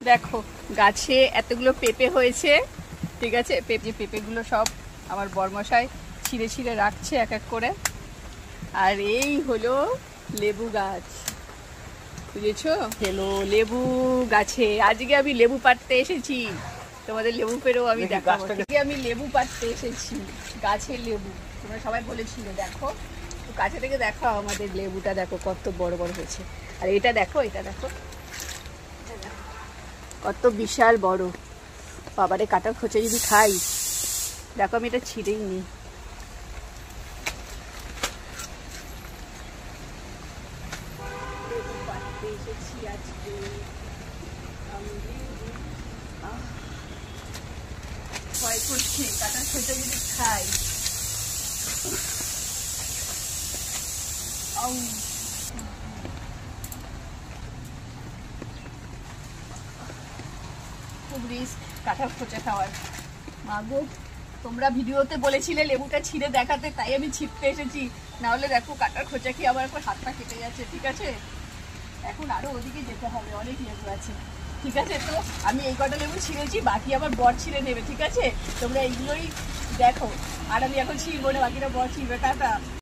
দেখো গাছে এতগুলো পেঁপে হয়েছে, ঠিক আছে। পেঁপেগুলো সব আমার বরমশাই ছিঁড়ে ছিঁড়ে রাখছে এক এক করে। আর এই হলো লেবু গাছ, বুঝেছো? হলো লেবু গাছে আজকে আমি লেবু পাড়তে এসেছি, তোমাদের লেবু পেড়েও আমি দেখাবো। আমি লেবু পাড়তে এসেছি, গাছের লেবু। তোমরা সবাই বলেছিলে দেখো, তো কাছে থেকে দেখো আমাদের লেবুটা, দেখো কত বড় বড় হয়েছে। আর এটা দেখো, এটা দেখো কত বিশাল বড়। বাবারে কাটার খোঁচা যদি খাই। দেখো আমি এটা ছিঁড়েই নি। ভয় করছে কাটার খোঁচা যদি খাই। খুব রিস্ক কাঁঠাল খোঁচা খাওয়ার। মাগো, তোমরা ভিডিওতে বলেছিলে লেবুটা ছিঁড়ে দেখাতে, তাই আমি ছিঁড়তে এসেছি। না হলে দেখো কাঁঠাল খোঁচা কি আবার হাতটা কেটে যাচ্ছে, ঠিক আছে। এখন আরো ওদিকে যেতে হবে, অনেক লেবু আছে, ঠিক আছে। তো আমি এই কটা লেবু ছিঁড়েছি, বাকি আবার বর ছিঁড়ে নেবে, ঠিক আছে। তোমরা এইগুলোই দেখো, আর আমি এখন ছিঁড়বো না, বাকিটা বর ছিঁড়বে। টাটা।